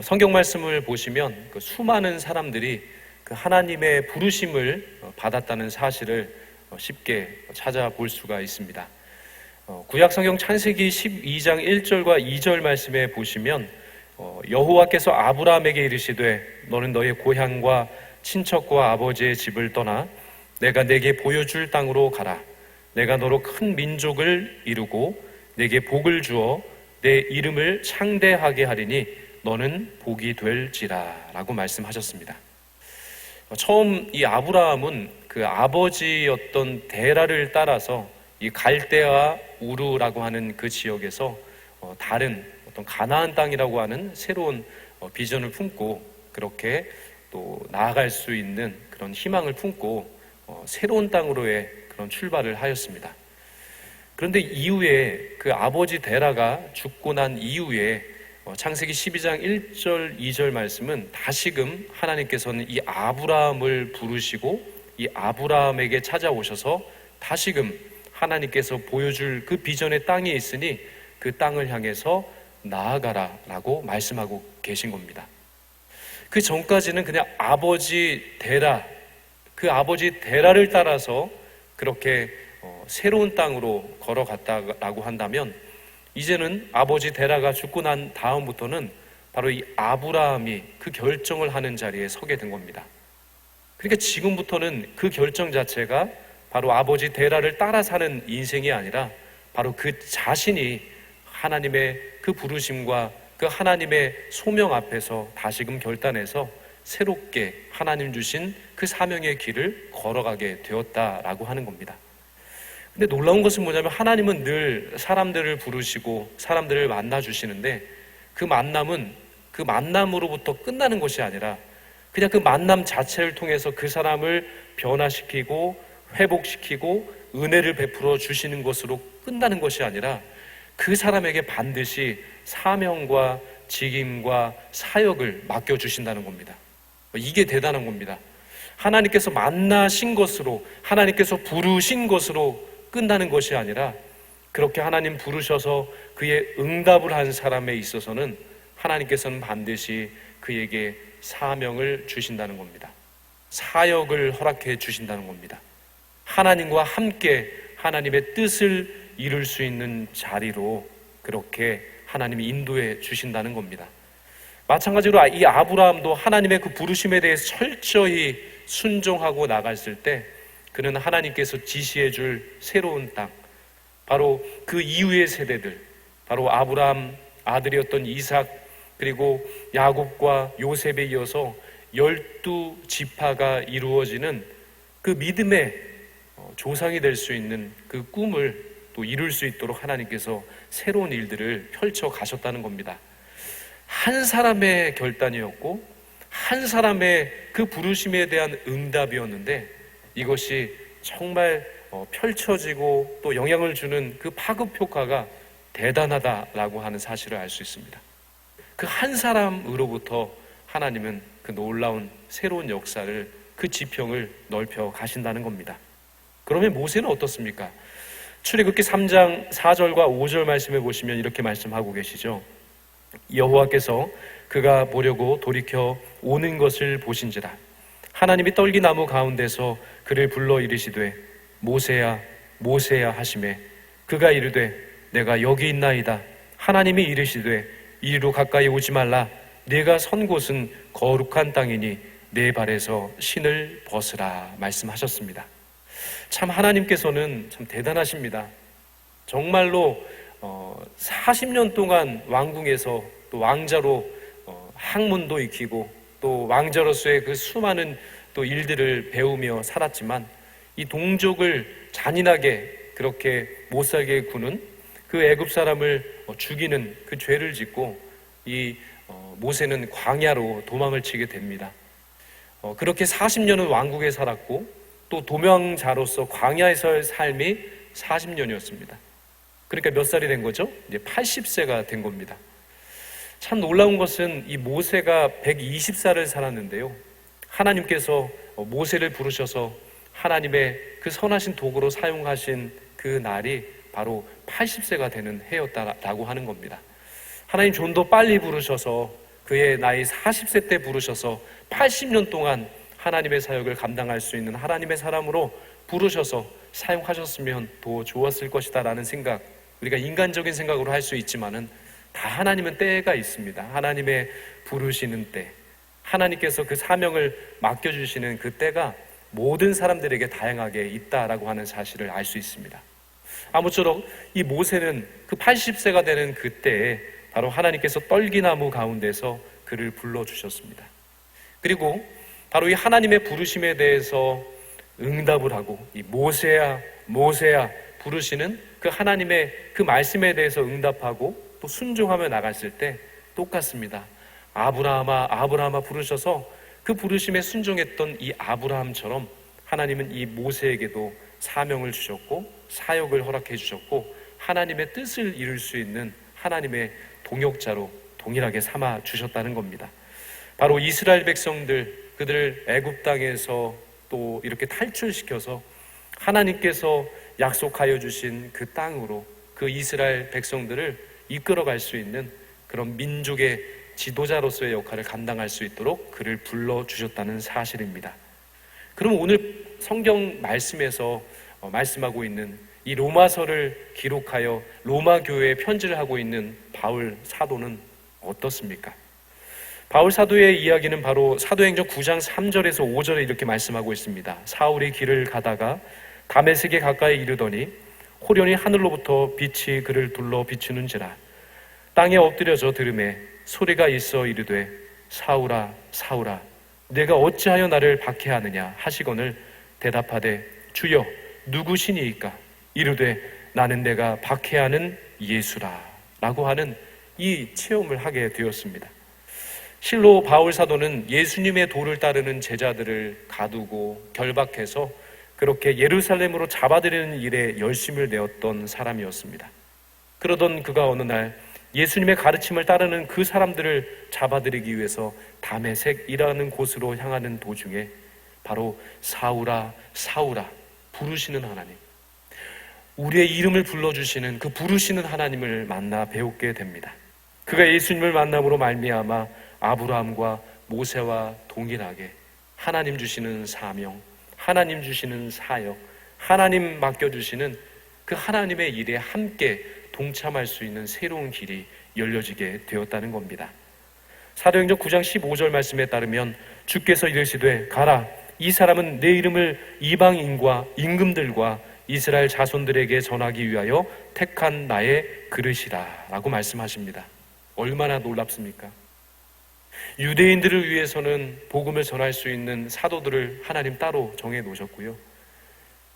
성경 말씀을 보시면 그 수많은 사람들이 그 하나님의 부르심을 받았다는 사실을 쉽게 찾아볼 수가 있습니다. 구약 성경 창세기 12장 1절과 2절 말씀에 보시면 여호와께서 아브라함에게 이르시되 너는 너의 고향과 친척과 아버지의 집을 떠나 내가 내게 보여줄 땅으로 가라. 내가 너로 큰 민족을 이루고 내게 복을 주어 내 이름을 창대하게 하리니 너는 복이 될지라 라고 말씀하셨습니다. 처음 이 아브라함은 그 아버지였던 데라를 따라서 이 갈대아 우르라고 하는 그 지역에서 다른 어떤 가나안 땅이라고 하는 새로운 비전을 품고 그렇게 또 나아갈 수 있는 그런 희망을 품고 새로운 땅으로의 그런 출발을 하였습니다. 그런데 이후에 그 아버지 데라가 죽고 난 이후에 창세기 12장 1절 2절 말씀은 다시금 하나님께서는 이 아브라함을 부르시고 이 아브라함에게 찾아오셔서 다시금 하나님께서 보여줄 그 비전의 땅이 있으니 그 땅을 향해서 나아가라 라고 말씀하고 계신 겁니다. 그 전까지는 그냥 아버지 데라, 그 아버지 데라를 따라서 그렇게 새로운 땅으로 걸어갔다라고 한다면 이제는 아버지 데라가 죽고 난 다음부터는 바로 이 아브라함이 그 결정을 하는 자리에 서게 된 겁니다. 그러니까 지금부터는 그 결정 자체가 바로 아버지 데라를 따라 사는 인생이 아니라 바로 그 자신이 하나님의 그 부르심과 그 하나님의 소명 앞에서 다시금 결단해서 새롭게 하나님 주신 그 사명의 길을 걸어가게 되었다라고 하는 겁니다. 근데 놀라운 것은 뭐냐면 하나님은 늘 사람들을 부르시고 사람들을 만나 주시는데 그 만남은 그 만남으로부터 끝나는 것이 아니라 그냥 그 만남 자체를 통해서 그 사람을 변화시키고 회복시키고 은혜를 베풀어 주시는 것으로 끝나는 것이 아니라 그 사람에게 반드시 사명과 직임과 사역을 맡겨주신다는 겁니다. 이게 대단한 겁니다. 하나님께서 만나신 것으로 하나님께서 부르신 것으로 끝나는 것이 아니라 그렇게 하나님 부르셔서 그의 응답을 한 사람에 있어서는 하나님께서는 반드시 그에게 사명을 주신다는 겁니다. 사역을 허락해 주신다는 겁니다. 하나님과 함께 하나님의 뜻을 이룰 수 있는 자리로 그렇게 하나님이 인도해 주신다는 겁니다. 마찬가지로 이 아브라함도 하나님의 그 부르심에 대해서 철저히 순종하고 나갔을 때 그는 하나님께서 지시해 줄 새로운 땅, 바로 그 이후의 세대들, 바로 아브라함 아들이었던 이삭 그리고 야곱과 요셉에 이어서 12지파가 이루어지는 그 믿음의 조상이 될 수 있는 그 꿈을 또 이룰 수 있도록 하나님께서 새로운 일들을 펼쳐 가셨다는 겁니다. 한 사람의 결단이었고 한 사람의 그 부르심에 대한 응답이었는데 이것이 정말 펼쳐지고 또 영향을 주는 그 파급 효과가 대단하다라고 하는 사실을 알 수 있습니다. 그 한 사람으로부터 하나님은 그 놀라운 새로운 역사를 그 지평을 넓혀 가신다는 겁니다. 그러면 모세는 어떻습니까? 출애굽기 3장 4절과 5절 말씀해 보시면 이렇게 말씀하고 계시죠. 여호와께서 그가 보려고 돌이켜 오는 것을 보신지라 하나님이 떨기나무 가운데서 그를 불러 이르시되 모세야 모세야 하시매 그가 이르되 내가 여기 있나이다. 하나님이 이르시되 이리로 가까이 오지 말라. 네가 선 곳은 거룩한 땅이니 내 발에서 신을 벗으라 말씀하셨습니다. 참 하나님께서는 참 대단하십니다. 정말로 40년 동안 왕궁에서 또 왕자로 학문도 익히고 또 왕자로서의 그 수많은 또 일들을 배우며 살았지만 이 동족을 잔인하게 그렇게 못 살게 구는 그 애굽 사람을 죽이는 그 죄를 짓고 이 모세는 광야로 도망을 치게 됩니다. 그렇게 40년은 왕국에 살았고 또 도명자로서 광야에서의 삶이 40년이었습니다. 그러니까 몇 살이 된 거죠? 이제 80세가 된 겁니다. 참 놀라운 것은 이 모세가 120살을 살았는데요. 하나님께서 모세를 부르셔서 하나님의 그 선하신 도구로 사용하신 그 날이 바로 80세가 되는 해였다라고 하는 겁니다. 하나님 좀 더 빨리 부르셔서 그의 나이 40세 때 부르셔서 80년 동안 하나님의 사역을 감당할 수 있는 하나님의 사람으로 부르셔서 사용하셨으면 더 좋았을 것이다 라는 생각, 우리가 인간적인 생각으로 할 수 있지만은 다 하나님은 때가 있습니다. 하나님의 부르시는 때, 하나님께서 그 사명을 맡겨주시는 그 때가 모든 사람들에게 다양하게 있다라고 하는 사실을 알 수 있습니다. 아무쪼록 이 모세는 그 80세가 되는 그때에 바로 하나님께서 떨기나무 가운데서 그를 불러주셨습니다. 그리고 바로 이 하나님의 부르심에 대해서 응답을 하고 이 모세야 모세야 부르시는 그 하나님의 그 말씀에 대해서 응답하고 또 순종하며 나갔을 때 똑같습니다. 아브라함아 아브라함아 부르셔서 그 부르심에 순종했던 이 아브라함처럼 하나님은 이 모세에게도 사명을 주셨고 사역을 허락해 주셨고 하나님의 뜻을 이룰 수 있는 하나님의 동역자로 동일하게 삼아 주셨다는 겁니다. 바로 이스라엘 백성들, 그들을 애굽 땅에서 또 이렇게 탈출시켜서 하나님께서 약속하여 주신 그 땅으로 그 이스라엘 백성들을 이끌어갈 수 있는 그런 민족의 지도자로서의 역할을 감당할 수 있도록 그를 불러주셨다는 사실입니다. 그럼 오늘 성경 말씀에서 말씀하고 있는 이 로마서를 기록하여 로마 교회에 편지를 하고 있는 바울 사도는 어떻습니까? 바울 사도의 이야기는 바로 사도행전 9장 3절에서 5절에 이렇게 말씀하고 있습니다. 사울이 길을 가다가 다메섹에 가까이 이르더니 호련히 하늘로부터 빛이 그를 둘러 비추는지라 땅에 엎드려져 들음에 소리가 있어 이르되 사울아 사울아 내가 어찌하여 나를 박해하느냐 하시거늘 대답하되 주여 누구시니이까 이르되 나는 내가 박해하는 예수라 라고 하는 이 체험을 하게 되었습니다. 실로 바울 사도는 예수님의 도를 따르는 제자들을 가두고 결박해서 그렇게 예루살렘으로 잡아들이는 일에 열심을 내었던 사람이었습니다. 그러던 그가 어느 날 예수님의 가르침을 따르는 그 사람들을 잡아들이기 위해서 다메섹이라는 곳으로 향하는 도중에 바로 사울아 사울아 부르시는 하나님, 우리의 이름을 불러주시는 그 부르시는 하나님을 만나 배우게 됩니다. 그가 예수님을 만남으로 말미암아 아브라함과 모세와 동일하게 하나님 주시는 사명, 하나님 주시는 사역, 하나님 맡겨주시는 그 하나님의 일에 함께 동참할 수 있는 새로운 길이 열려지게 되었다는 겁니다. 사도행전 9장 15절 말씀에 따르면 주께서 이르시되 가라 이 사람은 내 이름을 이방인과 임금들과 이스라엘 자손들에게 전하기 위하여 택한 나의 그릇이라 라고 말씀하십니다. 얼마나 놀랍습니까? 유대인들을 위해서는 복음을 전할 수 있는 사도들을 하나님 따로 정해 놓으셨고요.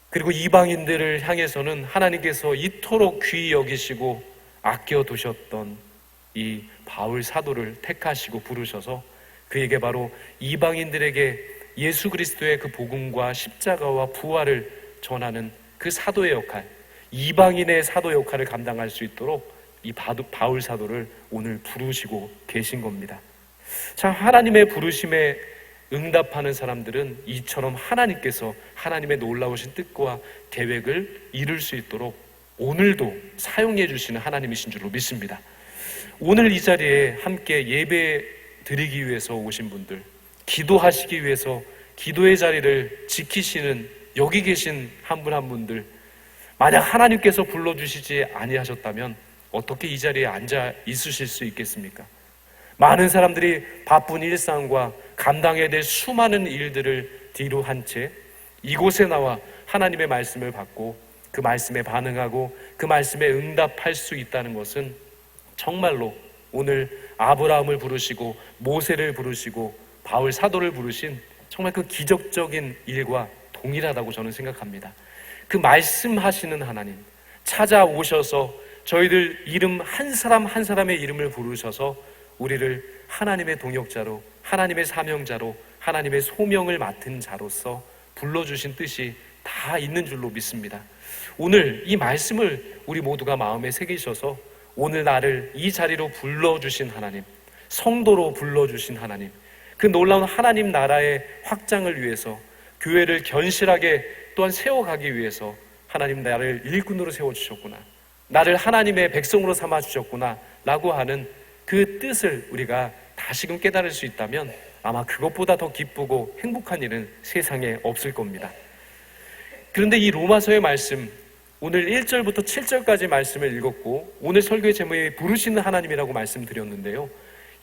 그리고 이방인들을 향해서는 하나님께서 이토록 귀히 여기시고 아껴두셨던 이 바울 사도를 택하시고 부르셔서 그에게 바로 이방인들에게 예수 그리스도의 그 복음과 십자가와 부활을 전하는 그 사도의 역할, 이방인의 사도 역할을 감당할 수 있도록 이 바울 사도를 오늘 부르시고 계신 겁니다. 참 하나님의 부르심에 응답하는 사람들은 이처럼 하나님께서 하나님의 놀라우신 뜻과 계획을 이룰 수 있도록 오늘도 사용해 주시는 하나님이신 줄로 믿습니다. 오늘 이 자리에 함께 예배 드리기 위해서 오신 분들, 기도하시기 위해서 기도의 자리를 지키시는 여기 계신 한 분 한 분들, 만약 하나님께서 불러주시지 아니하셨다면 어떻게 이 자리에 앉아 있으실 수 있겠습니까? 많은 사람들이 바쁜 일상과 감당해야 될 수많은 일들을 뒤로 한 채 이곳에 나와 하나님의 말씀을 받고 그 말씀에 반응하고 그 말씀에 응답할 수 있다는 것은 정말로 오늘 아브라함을 부르시고 모세를 부르시고 바울 사도를 부르신 정말 그 기적적인 일과 동일하다고 저는 생각합니다. 그 말씀하시는 하나님, 찾아오셔서 저희들 이름 한 사람 한 사람의 이름을 부르셔서 우리를 하나님의 동역자로, 하나님의 사명자로, 하나님의 소명을 맡은 자로서 불러주신 뜻이 다 있는 줄로 믿습니다. 오늘 이 말씀을 우리 모두가 마음에 새기셔서 오늘 나를 이 자리로 불러주신 하나님, 성도로 불러주신 하나님, 그 놀라운 하나님 나라의 확장을 위해서 교회를 견실하게 또한 세워가기 위해서 하나님 나를 일꾼으로 세워주셨구나, 나를 하나님의 백성으로 삼아주셨구나 라고 하는 그 뜻을 우리가 다시금 깨달을 수 있다면 아마 그것보다 더 기쁘고 행복한 일은 세상에 없을 겁니다. 그런데 이 로마서의 말씀, 오늘 1절부터 7절까지 말씀을 읽었고 오늘 설교의 제목이 부르시는 하나님이라고 말씀드렸는데요.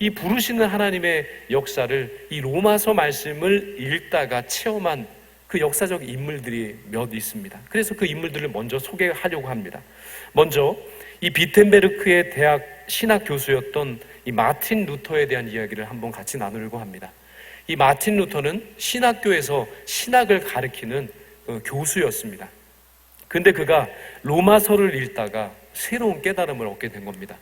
이 부르시는 하나님의 역사를 이 로마서 말씀을 읽다가 체험한 그 역사적 인물들이 몇 있습니다. 그래서 그 인물들을 먼저 소개하려고 합니다. 먼저 이 비텐베르크의 대학 신학 교수였던 이 마틴 루터에 대한 이야기를 한번 같이 나누려고 합니다. 이 마틴 루터는 신학교에서 신학을 가르치는 교수였습니다. 근데 그가 로마서를 읽다가 새로운 깨달음을 얻게 된 겁니다.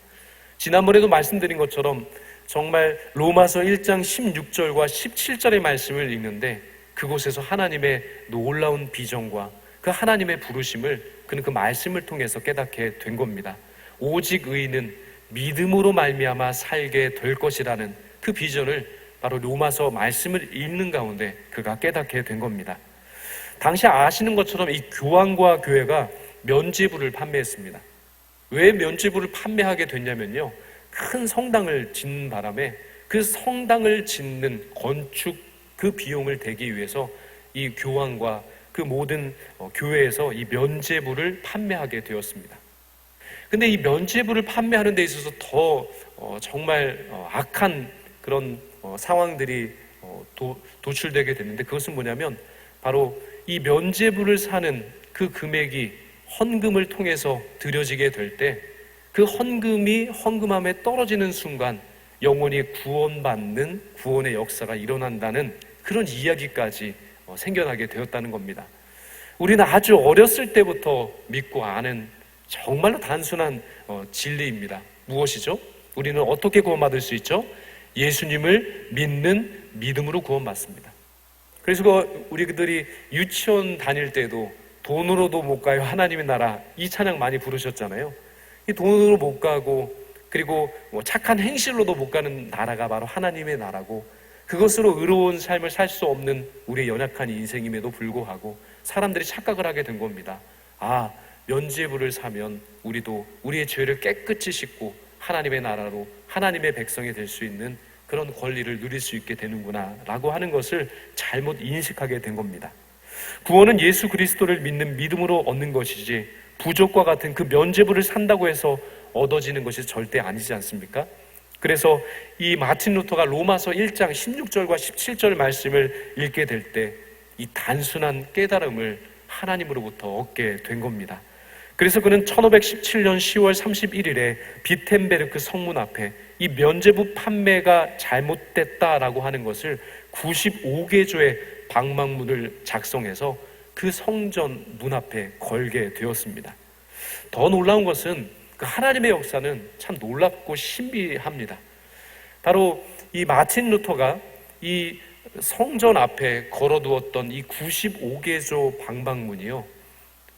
지난번에도 말씀드린 것처럼 정말 로마서 1장 16절과 17절의 말씀을 읽는데 그곳에서 하나님의 놀라운 비전과 그 하나님의 부르심을 그는 그 말씀을 통해서 깨닫게 된 겁니다. 오직 의인은 믿음으로 말미암아 살게 될 것이라는 그 비전을 바로 로마서 말씀을 읽는 가운데 그가 깨닫게 된 겁니다. 당시 아시는 것처럼 이 교황과 교회가 면죄부를 판매했습니다. 왜 면죄부를 판매하게 됐냐면요, 큰 성당을 짓는 바람에 그 성당을 짓는 건축 그 비용을 대기 위해서 이 교황과 그 모든 교회에서 이 면죄부를 판매하게 되었습니다. 근데 이 면죄부를 판매하는 데 있어서 더 정말 악한 그런 상황들이 도출되게 됐는데, 그것은 뭐냐면 바로 이 면죄부를 사는 그 금액이 헌금을 통해서 드려지게 될 때 그 헌금이 헌금함에 떨어지는 순간 영혼이 구원받는 구원의 역사가 일어난다는 그런 이야기까지 생겨나게 되었다는 겁니다. 우리는 아주 어렸을 때부터 믿고 아는 정말로 단순한 진리입니다. 무엇이죠? 우리는 어떻게 구원받을 수 있죠? 예수님을 믿는 믿음으로 구원받습니다. 그래서 우리들이 유치원 다닐 때도 돈으로도 못 가요 하나님의 나라, 이 찬양 많이 부르셨잖아요. 이 돈으로 못 가고 그리고 착한 행실로도 못 가는 나라가 바로 하나님의 나라고, 그것으로 의로운 삶을 살 수 없는 우리의 연약한 인생임에도 불구하고 사람들이 착각을 하게 된 겁니다. 아, 면죄부를 사면 우리도 우리의 죄를 깨끗이 씻고 하나님의 나라로 하나님의 백성이 될 수 있는 그런 권리를 누릴 수 있게 되는구나 라고 하는 것을 잘못 인식하게 된 겁니다. 구원은 예수 그리스도를 믿는 믿음으로 얻는 것이지 부족과 같은 그 면죄부를 산다고 해서 얻어지는 것이 절대 아니지 않습니까? 그래서 이 마틴 루터가 로마서 1장 16절과 17절 말씀을 읽게 될 때 이 단순한 깨달음을 하나님으로부터 얻게 된 겁니다. 그래서 그는 1517년 10월 31일에 비텐베르크 성문 앞에 이 면죄부 판매가 잘못됐다라고 하는 것을 95개조의 방망문을 작성해서 그 성전 문 앞에 걸게 되었습니다. 더 놀라운 것은 그 하나님의 역사는 참 놀랍고 신비합니다. 바로 이 마틴 루터가 이 성전 앞에 걸어두었던 이 95개조 방방문이요,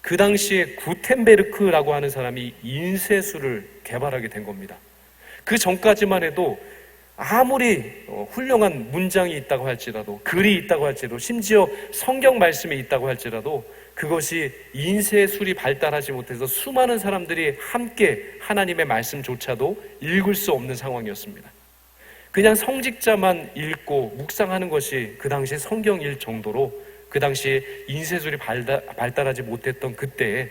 그 당시에 구텐베르크라고 하는 사람이 인쇄술을 개발하게 된 겁니다. 그 전까지만 해도 아무리 훌륭한 문장이 있다고 할지라도, 글이 있다고 할지라도, 심지어 성경 말씀이 있다고 할지라도 그것이 인쇄술이 발달하지 못해서 수많은 사람들이 함께 하나님의 말씀조차도 읽을 수 없는 상황이었습니다. 그냥 성직자만 읽고 묵상하는 것이 그 당시 성경일 정도로 그 당시 인쇄술이 발달하지 못했던 그때에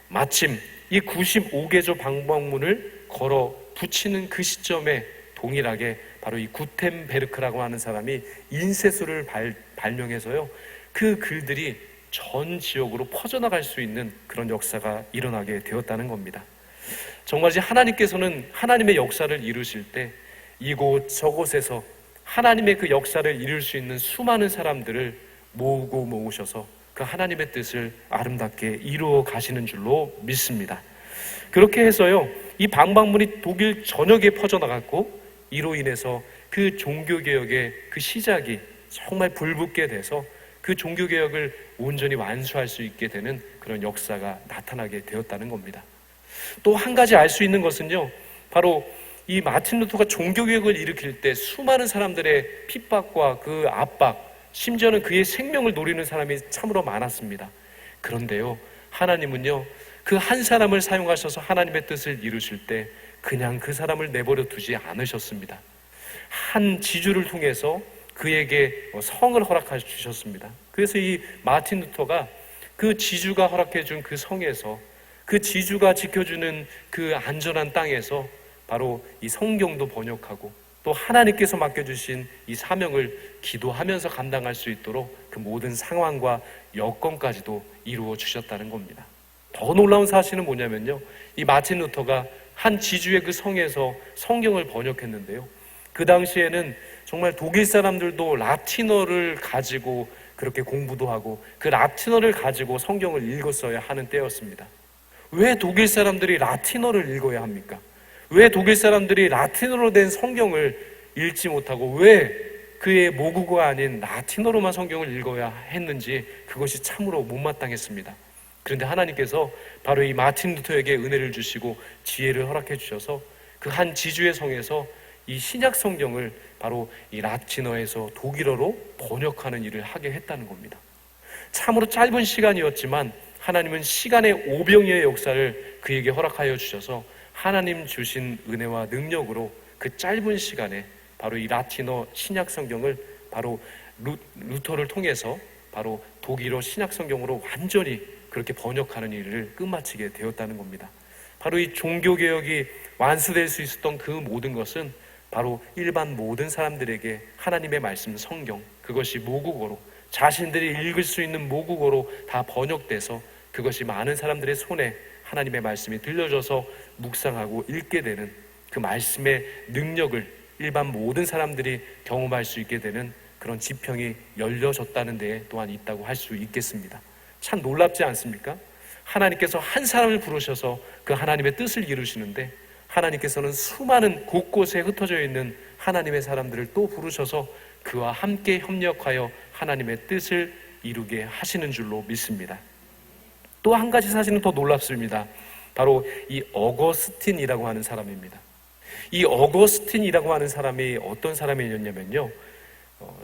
마침 이 95개조 방방문을 걸어 붙이는 그 시점에 동일하게 바로 이 구텐베르크라고 하는 사람이 인쇄술을 발명해서요, 그 글들이 전 지역으로 퍼져나갈 수 있는 그런 역사가 일어나게 되었다는 겁니다. 정말 하나님께서는 하나님의 역사를 이루실 때 이곳 저곳에서 하나님의 그 역사를 이룰 수 있는 수많은 사람들을 모으셔서 그 하나님의 뜻을 아름답게 이루어 가시는 줄로 믿습니다. 그렇게 해서요, 이 방방문이 독일 전역에 퍼져나갔고 이로 인해서 그 종교개혁의 그 시작이 정말 불붙게 돼서 그 종교개혁을 온전히 완수할 수 있게 되는 그런 역사가 나타나게 되었다는 겁니다. 또 한 가지 알 수 있는 것은요, 바로 이 마틴 루터가 종교개혁을 일으킬 때 수많은 사람들의 핍박과 그 압박, 심지어는 그의 생명을 노리는 사람이 참으로 많았습니다. 그런데요, 하나님은요, 그 한 사람을 사용하셔서 하나님의 뜻을 이루실 때 그냥 그 사람을 내버려 두지 않으셨습니다. 한 지주를 통해서 그에게 성을 허락해 주셨습니다. 그래서 이 마틴 루터가 그 지주가 허락해 준 그 성에서, 그 지주가 지켜주는 그 안전한 땅에서 바로 이 성경도 번역하고 또 하나님께서 맡겨주신 이 사명을 기도하면서 감당할 수 있도록 그 모든 상황과 여건까지도 이루어 주셨다는 겁니다. 더 놀라운 사실은 뭐냐면요, 이 마틴 루터가 한 지주의 그 성에서 성경을 번역했는데요, 그 당시에는 정말 독일 사람들도 라틴어를 가지고 그렇게 공부도 하고 그 라틴어를 가지고 성경을 읽었어야 하는 때였습니다. 왜 독일 사람들이 라틴어를 읽어야 합니까? 왜 독일 사람들이 라틴어로 된 성경을 읽지 못하고 왜 그의 모국어가 아닌 라틴어로만 성경을 읽어야 했는지, 그것이 참으로 못마땅했습니다. 그런데 하나님께서 바로 이 마틴 루터에게 은혜를 주시고 지혜를 허락해 주셔서 그 한 지주의 성에서 이 신약 성경을 바로 이 라틴어에서 독일어로 번역하는 일을 하게 했다는 겁니다. 참으로 짧은 시간이었지만 하나님은 시간의 오병이의 역사를 그에게 허락하여 주셔서 하나님 주신 은혜와 능력으로 그 짧은 시간에 바로 이 라틴어 신약 성경을 바로 루터를 통해서 바로 독일어 신약 성경으로 완전히 그렇게 번역하는 일을 끝마치게 되었다는 겁니다. 바로 이 종교개혁이 완수될 수 있었던 그 모든 것은 바로 일반 모든 사람들에게 하나님의 말씀 성경, 그것이 모국어로, 자신들이 읽을 수 있는 모국어로 다 번역돼서 그것이 많은 사람들의 손에 하나님의 말씀이 들려져서 묵상하고 읽게 되는 그 말씀의 능력을 일반 모든 사람들이 경험할 수 있게 되는 그런 지평이 열려졌다는 데에 또한 있다고 할 수 있겠습니다. 참 놀랍지 않습니까? 하나님께서 한 사람을 부르셔서 그 하나님의 뜻을 이루시는데, 하나님께서는 수많은 곳곳에 흩어져 있는 하나님의 사람들을 또 부르셔서 그와 함께 협력하여 하나님의 뜻을 이루게 하시는 줄로 믿습니다. 또 한 가지 사실은 더 놀랍습니다. 바로 이 어거스틴이라고 하는 사람입니다. 이 어거스틴이라고 하는 사람이 어떤 사람이었냐면요,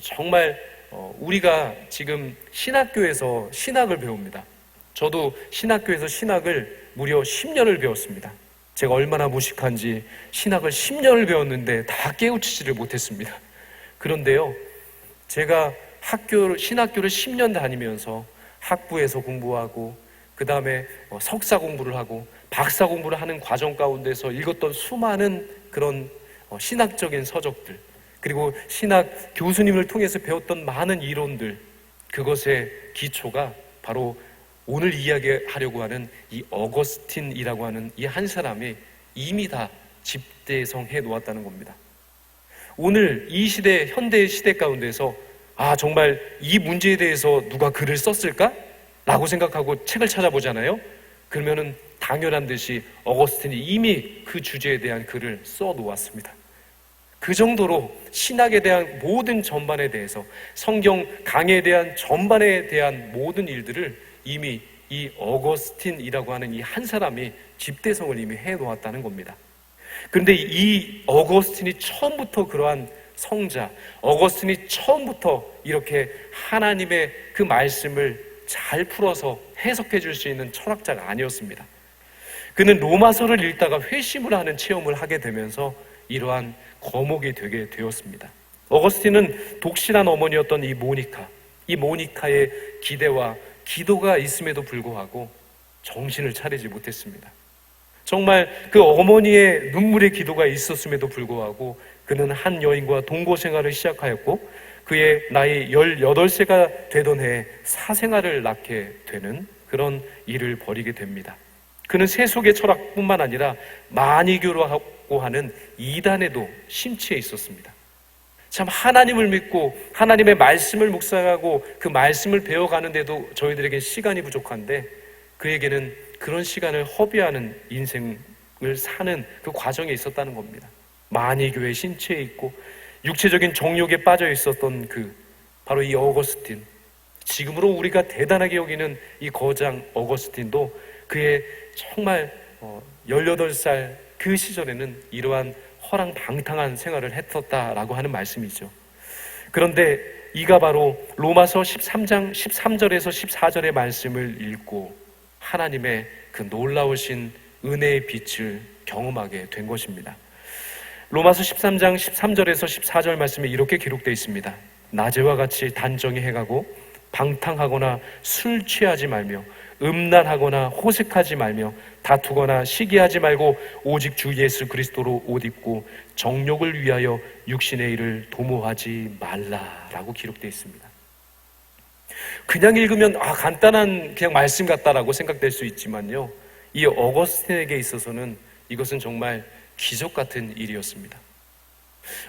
정말 우리가 지금 신학교에서 신학을 배웁니다. 저도 신학교에서 신학을 무려 10년을 배웠습니다. 제가 얼마나 무식한지 신학을 10년을 배웠는데 다 깨우치지를 못했습니다. 그런데요, 제가 신학교를 10년 다니면서 학부에서 공부하고 그 다음에 석사 공부를 하고 박사 공부를 하는 과정 가운데서 읽었던 수많은 그런 신학적인 서적들, 그리고 신학 교수님을 통해서 배웠던 많은 이론들, 그것의 기초가 바로 오늘 이야기하려고 하는 이 어거스틴이라고 하는 이 한 사람이 이미 다 집대성해 놓았다는 겁니다. 오늘 이 시대, 현대의 시대 가운데서 정말 이 문제에 대해서 누가 글을 썼을까? 라고 생각하고 책을 찾아보잖아요. 그러면은 당연한 듯이 어거스틴이 이미 그 주제에 대한 글을 써 놓았습니다. 그 정도로 신학에 대한 모든 전반에 대해서, 성경 강해에 대한 전반에 대한 모든 일들을 이미 이 어거스틴이라고 하는 이 한 사람이 집대성을 이미 해놓았다는 겁니다. 그런데 이 어거스틴이 처음부터 그러한 성자, 어거스틴이 처음부터 이렇게 하나님의 그 말씀을 잘 풀어서 해석해 줄 수 있는 철학자가 아니었습니다. 그는 로마서를 읽다가 회심을 하는 체험을 하게 되면서 이러한 거목이 되게 되었습니다. 어거스틴은 독실한 어머니였던 이 모니카의 기대와 기도가 있음에도 불구하고 정신을 차리지 못했습니다. 정말 그 어머니의 눈물의 기도가 있었음에도 불구하고 그는 한 여인과 동거 생활을 시작하였고, 그의 나이 18세가 되던 해에 사생아를 낳게 되는 그런 일을 벌이게 됩니다. 그는 세속의 철학뿐만 아니라 마니교라고 하는 이단에도 심취해 있었습니다. 참, 하나님을 믿고 하나님의 말씀을 묵상하고 그 말씀을 배워가는데도 저희들에게 시간이 부족한데, 그에게는 그런 시간을 허비하는 인생을 사는 그 과정에 있었다는 겁니다. 마니교에 심취해 있고 육체적인 정욕에 빠져 있었던 바로 이 어거스틴, 지금으로 우리가 대단하게 여기는 이 거장 어거스틴도 그의 정말 18살 그 시절에는 이러한 허랑방탕한 생활을 했었다라고 하는 말씀이죠. 그런데 이가 바로 로마서 13장 13절에서 14절의 말씀을 읽고 하나님의 그 놀라우신 은혜의 빛을 경험하게 된 것입니다. 로마서 13장 13절에서 14절 말씀에 이렇게 기록되어 있습니다. 낮에와 같이 단정히 행하고 방탕하거나 술 취하지 말며 음란하거나 호색하지 말며 다투거나 시기하지 말고 오직 주 예수 그리스도로 옷 입고 정욕을 위하여 육신의 일을 도모하지 말라라고 기록되어 있습니다. 그냥 읽으면 간단한 그냥 말씀 같다라고 생각될 수 있지만요, 이 어거스틴에게 있어서는 이것은 정말 기적 같은 일이었습니다.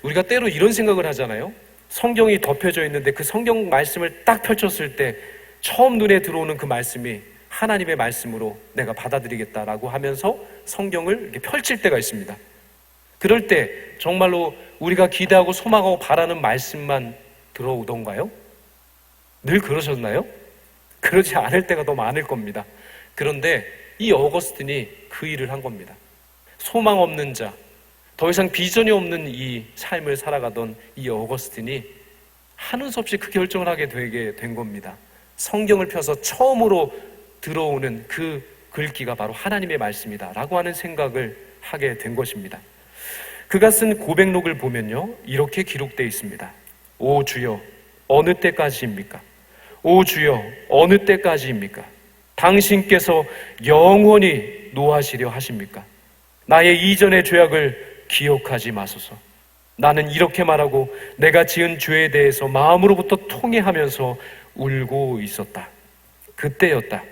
우리가 때로 이런 생각을 하잖아요. 성경이 덮여져 있는데 그 성경 말씀을 딱 펼쳤을 때 처음 눈에 들어오는 그 말씀이 하나님의 말씀으로 내가 받아들이겠다라고 하면서 성경을 이렇게 펼칠 때가 있습니다. 그럴 때 정말로 우리가 기대하고 소망하고 바라는 말씀만 들어오던가요? 늘 그러셨나요? 그러지 않을 때가 더 많을 겁니다. 그런데 이 어거스틴이 그 일을 한 겁니다. 소망 없는 자, 더 이상 비전이 없는 이 삶을 살아가던 이 어거스틴이 하는 수 없이 그 결정을 하게 되게 된 겁니다. 성경을 펴서 처음으로 들어오는 그 글귀가 바로 하나님의 말씀이다 라고 하는 생각을 하게 된 것입니다. 그가 쓴 고백록을 보면요, 이렇게 기록되어 있습니다. 오 주여, 어느 때까지입니까? 오 주여, 어느 때까지입니까? 당신께서 영원히 노하시려 하십니까? 나의 이전의 죄악을 기억하지 마소서. 나는 이렇게 말하고 내가 지은 죄에 대해서 마음으로부터 통회하면서 울고 있었다. 그때였다.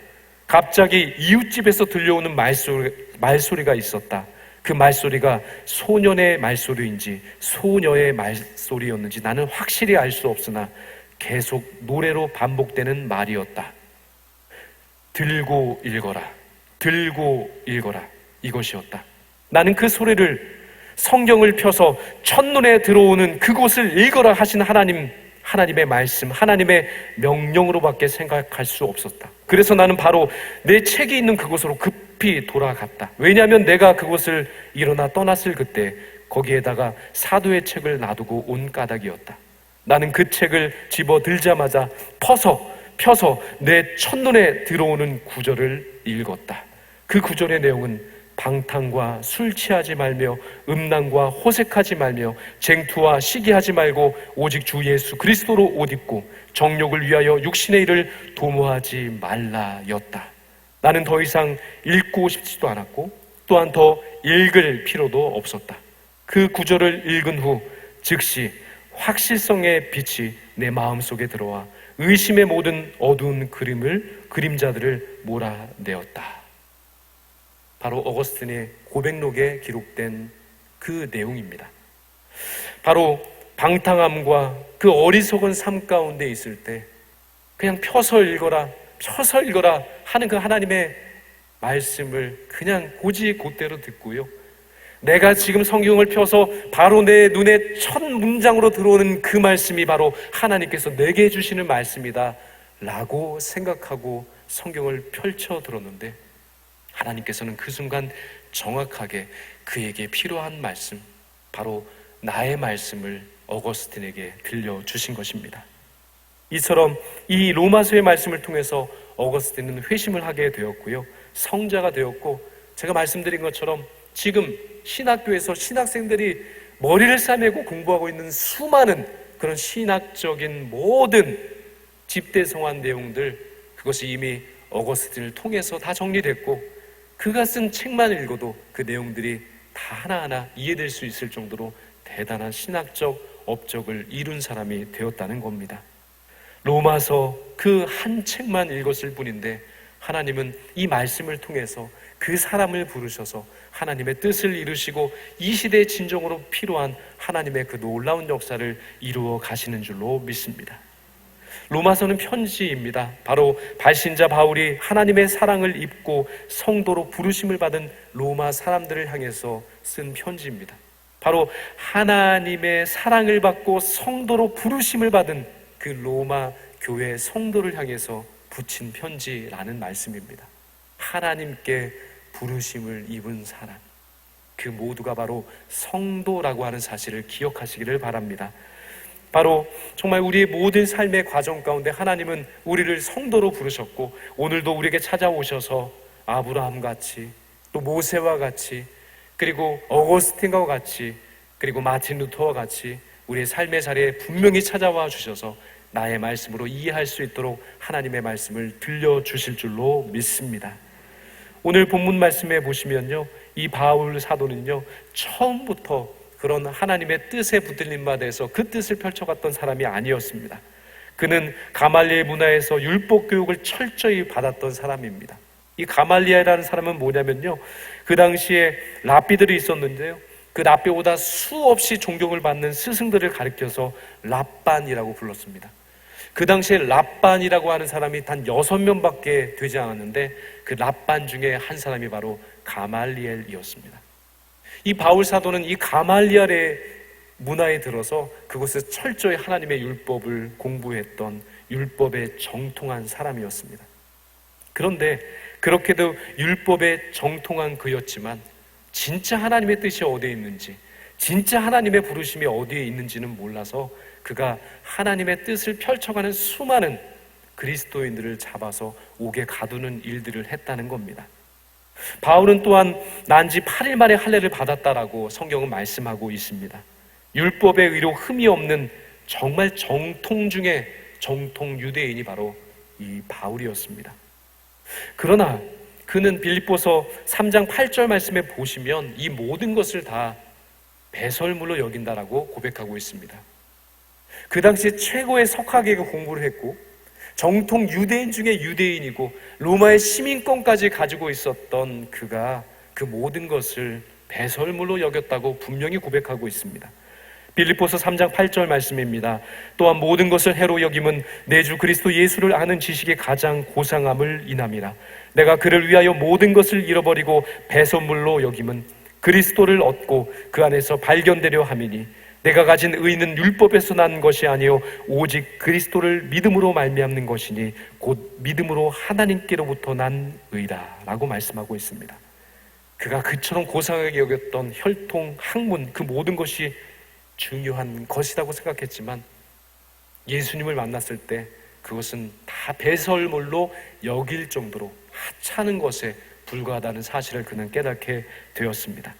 갑자기 이웃집에서 들려오는 말소리가 있었다. 그 말소리가 소년의 말소리인지 소녀의 말소리였는지 나는 확실히 알 수 없으나 계속 노래로 반복되는 말이었다. 들고 읽어라, 들고 읽어라, 이것이었다. 나는 그 소리를 성경을 펴서 첫눈에 들어오는 그곳을 읽어라 하신 하나님의 말씀, 하나님의 명령으로밖에 생각할 수 없었다. 그래서 나는 바로 내 책이 있는 그곳으로 급히 돌아갔다. 왜냐하면 내가 그곳을 일어나 떠났을 그때 거기에다가 사도의 책을 놔두고 온 까닭이었다. 나는 그 책을 집어들자마자 펴서 내 첫눈에 들어오는 구절을 읽었다. 그 구절의 내용은 방탕과 술 취하지 말며 음란과 호색하지 말며 쟁투와 시기하지 말고 오직 주 예수 그리스도로 옷 입고 정욕을 위하여 육신의 일을 도모하지 말라였다. 나는 더 이상 읽고 싶지도 않았고 또한 더 읽을 필요도 없었다. 그 구절을 읽은 후 즉시 확실성의 빛이 내 마음속에 들어와 의심의 모든 어두운 그림자들을 몰아내었다. 바로 어거스틴의 고백록에 기록된 그 내용입니다. 바로 방탕함과 그 어리석은 삶 가운데 있을 때 그냥 펴서 읽어라 하는 그 하나님의 말씀을 그냥 곧대로 듣고요, 내가 지금 성경을 펴서 바로 내 눈에 첫 문장으로 들어오는 그 말씀이 바로 하나님께서 내게 해주시는 말씀이다 라고 생각하고 성경을 펼쳐 들었는데, 하나님께서는 그 순간 정확하게 그에게 필요한 말씀, 바로 나의 말씀을 어거스틴에게 들려주신 것입니다. 이처럼 이 로마서의 말씀을 통해서 어거스틴은 회심을 하게 되었고요, 성자가 되었고, 제가 말씀드린 것처럼 지금 신학교에서 신학생들이 머리를 싸매고 공부하고 있는 수많은 그런 신학적인 모든 집대성한 내용들, 그것이 이미 어거스틴을 통해서 다 정리됐고, 그가 쓴 책만 읽어도 그 내용들이 다 하나하나 이해될 수 있을 정도로 대단한 신학적 업적을 이룬 사람이 되었다는 겁니다. 로마서 그 한 책만 읽었을 뿐인데 하나님은 이 말씀을 통해서 그 사람을 부르셔서 하나님의 뜻을 이루시고 이 시대의 진정으로 필요한 하나님의 그 놀라운 역사를 이루어 가시는 줄로 믿습니다. 로마서는 편지입니다. 바로 발신자 바울이 하나님의 사랑을 입고 성도로 부르심을 받은 로마 사람들을 향해서 쓴 편지입니다. 바로 하나님의 사랑을 받고 성도로 부르심을 받은 그 로마 교회 성도를 향해서 붙인 편지라는 말씀입니다. 하나님께 부르심을 입은 사람, 그 모두가 바로 성도라고 하는 사실을 기억하시기를 바랍니다. 바로 정말 우리의 모든 삶의 과정 가운데 하나님은 우리를 성도로 부르셨고, 오늘도 우리에게 찾아오셔서 아브라함 같이, 또 모세와 같이, 그리고 어거스틴과 같이 그리고 마틴 루터와 같이 우리의 삶의 자리에 분명히 찾아와 주셔서 나의 말씀으로 이해할 수 있도록 하나님의 말씀을 들려주실 줄로 믿습니다. 오늘 본문 말씀에 보시면요, 이 바울 사도는요, 처음부터 그런 하나님의 뜻에 붙들린 바 돼서 그 뜻을 펼쳐갔던 사람이 아니었습니다. 그는 가말리엘 문화에서 율법 교육을 철저히 받았던 사람입니다. 이 가말리엘이라는 사람은 뭐냐면요, 그 당시에 랍비들이 있었는데요, 그 랍비보다 수없이 존경을 받는 스승들을 가리켜서 랍반이라고 불렀습니다. 그 당시에 랍반이라고 하는 사람이 단 6명밖에 되지 않았는데 그 랍반 중에 한 사람이 바로 가말리엘이었습니다. 이 바울 사도는 이 가말리엘의 문화에 들어서 그곳에서 철저히 하나님의 율법을 공부했던 율법에 정통한 사람이었습니다. 그런데 그렇게도 율법에 정통한 그였지만 진짜 하나님의 뜻이 어디에 있는지, 진짜 하나님의 부르심이 어디에 있는지는 몰라서 그가 하나님의 뜻을 펼쳐가는 수많은 그리스도인들을 잡아서 옥에 가두는 일들을 했다는 겁니다. 바울은 또한 난지 8일 만에 할례를 받았다라고 성경은 말씀하고 있습니다. 율법의 의로 흠이 없는 정말 정통 중에 정통 유대인이 바로 이 바울이었습니다. 그러나 그는 빌립보서 3장 8절 말씀에 보시면 이 모든 것을 다 배설물로 여긴다라고 고백하고 있습니다. 그 당시 최고의 석학에 공부를 했고 정통 유대인 중에 유대인이고 로마의 시민권까지 가지고 있었던 그가 그 모든 것을 배설물로 여겼다고 분명히 고백하고 있습니다. 빌립보서 3장 8절 말씀입니다. 또한 모든 것을 해로 여김은 내 주 그리스도 예수를 아는 지식이 가장 고상함을 인함이라. 내가 그를 위하여 모든 것을 잃어버리고 배설물로 여김은 그리스도를 얻고 그 안에서 발견되려 함이니 내가 가진 의는 율법에서 난 것이 아니요 오직 그리스도를 믿음으로 말미암는 것이니 곧 믿음으로 하나님께로부터 난 의라 라고 말씀하고 있습니다. 그가 그처럼 고상하게 여겼던 혈통, 학문, 그 모든 것이 중요한 것이라고 생각했지만 예수님을 만났을 때 그것은 다 배설물로 여길 정도로 하찮은 것에 불과하다는 사실을 그는 깨닫게 되었습니다.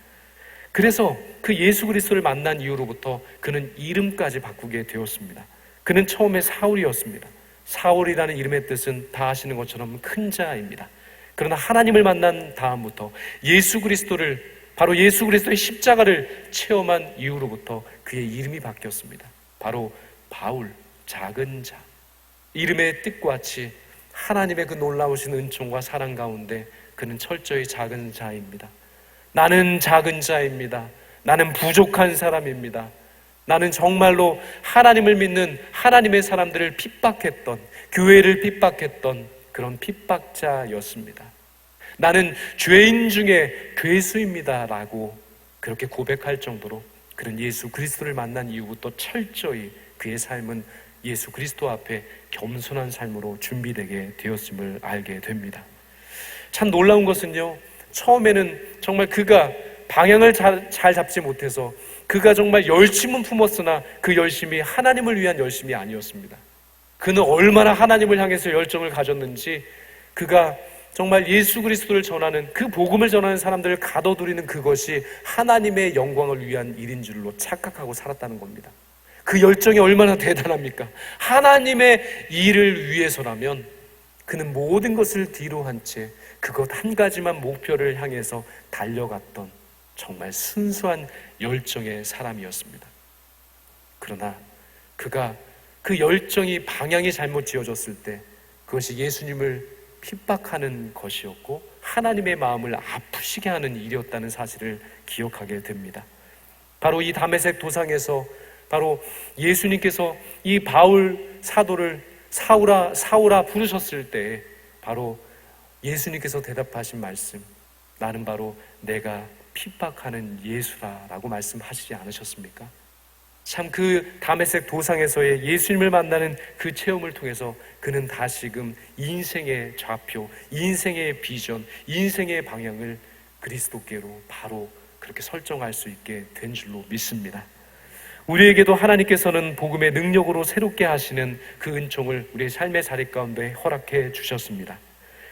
그래서 그 예수 그리스도를 만난 이후로부터 그는 이름까지 바꾸게 되었습니다. 그는 처음에 사울이었습니다. 사울이라는 이름의 뜻은 다 아시는 것처럼 큰 자입니다. 그러나 하나님을 만난 다음부터 예수 그리스도를, 바로 예수 그리스도의 십자가를 체험한 이후로부터 그의 이름이 바뀌었습니다. 바로 바울, 작은 자. 이름의 뜻과 같이 하나님의 그 놀라우신 은총과 사랑 가운데 그는 철저히 작은 자입니다. 나는 작은 자입니다. 나는 부족한 사람입니다. 나는 정말로 하나님을 믿는 하나님의 사람들을 핍박했던, 교회를 핍박했던 그런 핍박자였습니다. 나는 죄인 중에 괴수입니다 라고 그렇게 고백할 정도로 그는 예수 그리스도를 만난 이후부터 철저히 그의 삶은 예수 그리스도 앞에 겸손한 삶으로 준비되게 되었음을 알게 됩니다. 참 놀라운 것은요, 처음에는 정말 그가 방향을 잘 잡지 못해서 그가 정말 열심은 품었으나 그 열심이 하나님을 위한 열심이 아니었습니다. 그는 얼마나 하나님을 향해서 열정을 가졌는지 그가 정말 예수 그리스도를 전하는, 그 복음을 전하는 사람들을 가둬두리는 그것이 하나님의 영광을 위한 일인 줄로 착각하고 살았다는 겁니다. 그 열정이 얼마나 대단합니까? 하나님의 일을 위해서라면 그는 모든 것을 뒤로 한 채 그것 한 가지만 목표를 향해서 달려갔던 정말 순수한 열정의 사람이었습니다. 그러나 그가 그 열정이 방향이 잘못 지어졌을 때 그것이 예수님을 핍박하는 것이었고 하나님의 마음을 아프시게 하는 일이었다는 사실을 기억하게 됩니다. 바로 이 다메섹 도상에서 바로 예수님께서 이 바울 사도를 사울아 사울아 부르셨을 때 바로 예수님께서 대답하신 말씀, 나는 바로 내가 핍박하는 예수라라고 말씀하시지 않으셨습니까? 참 그 다메섹 도상에서의 예수님을 만나는 그 체험을 통해서 그는 다시금 인생의 좌표, 인생의 비전, 인생의 방향을 그리스도께로 바로 그렇게 설정할 수 있게 된 줄로 믿습니다. 우리에게도 하나님께서는 복음의 능력으로 새롭게 하시는 그 은총을 우리의 삶의 자리 가운데 허락해 주셨습니다.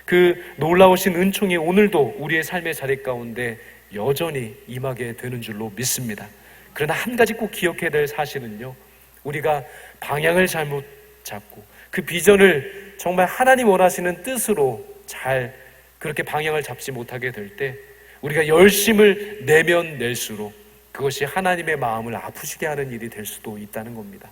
그 놀라우신 은총이 오늘도 우리의 삶의 자리 가운데 여전히 임하게 되는 줄로 믿습니다. 그러나 한 가지 꼭 기억해야 될 사실은요, 우리가 방향을 잘못 잡고 그 비전을 정말 하나님 원하시는 뜻으로 잘 그렇게 방향을 잡지 못하게 될 때 우리가 열심을 내면 낼수록 그것이 하나님의 마음을 아프시게 하는 일이 될 수도 있다는 겁니다.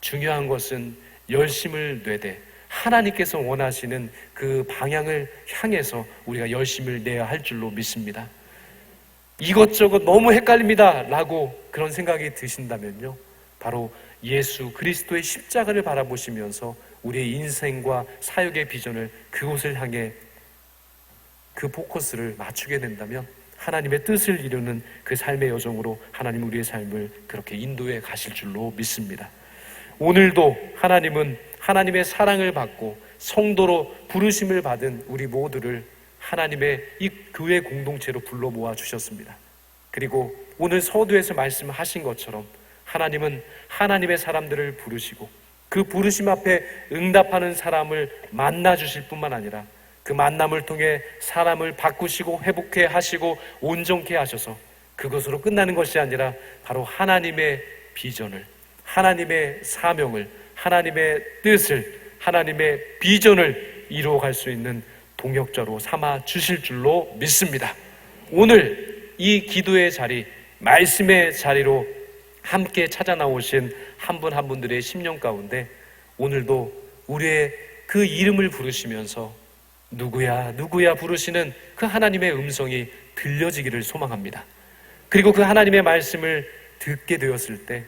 중요한 것은 열심을 내되 하나님께서 원하시는 그 방향을 향해서 우리가 열심을 내야 할 줄로 믿습니다. 이것저것 너무 헷갈립니다 라고 그런 생각이 드신다면요, 바로 예수 그리스도의 십자가를 바라보시면서 우리의 인생과 사역의 비전을 그곳을 향해 그 포커스를 맞추게 된다면 하나님의 뜻을 이루는 그 삶의 여정으로 하나님 우리의 삶을 그렇게 인도해 가실 줄로 믿습니다. 오늘도 하나님은 하나님의 사랑을 받고 성도로 부르심을 받은 우리 모두를 하나님의 이 교회 공동체로 불러 모아 주셨습니다. 그리고 오늘 서두에서 말씀하신 것처럼 하나님은 하나님의 사람들을 부르시고 그 부르심 앞에 응답하는 사람을 만나 주실 뿐만 아니라 그 만남을 통해 사람을 바꾸시고 회복해 하시고 온전케 하셔서 그것으로 끝나는 것이 아니라 바로 하나님의 비전을, 하나님의 사명을, 하나님의 뜻을, 하나님의 비전을 이루어갈 수 있는 동역자로 삼아 주실 줄로 믿습니다. 오늘 이 기도의 자리, 말씀의 자리로 함께 찾아 나오신 한 분 한 분들의 심령 가운데 오늘도 우리의 그 이름을 부르시면서 누구야 누구야 부르시는 그 하나님의 음성이 들려지기를 소망합니다. 그리고 그 하나님의 말씀을 듣게 되었을 때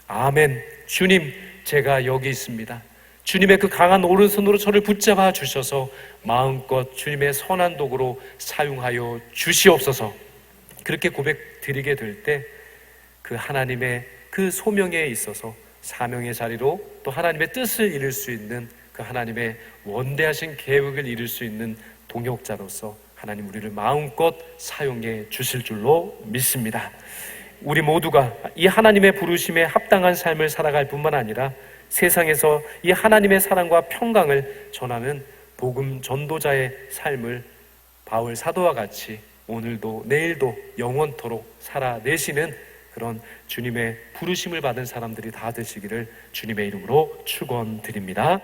아멘, 주님 제가 여기 있습니다. 주님의 그 강한 오른손으로 저를 붙잡아 주셔서 마음껏 주님의 선한 도구로 사용하여 주시옵소서. 그렇게 고백 드리게 될 때 그 하나님의 그 소명에 있어서 사명의 자리로 또 하나님의 뜻을 이룰 수 있는 그 하나님의 원대하신 계획을 이룰 수 있는 동역자로서 하나님 우리를 마음껏 사용해 주실 줄로 믿습니다. 우리 모두가 이 하나님의 부르심에 합당한 삶을 살아갈 뿐만 아니라 세상에서 이 하나님의 사랑과 평강을 전하는 복음 전도자의 삶을 바울 사도와 같이 오늘도 내일도 영원토록 살아내시는 그런 주님의 부르심을 받은 사람들이 다 되시기를 주님의 이름으로 축원드립니다.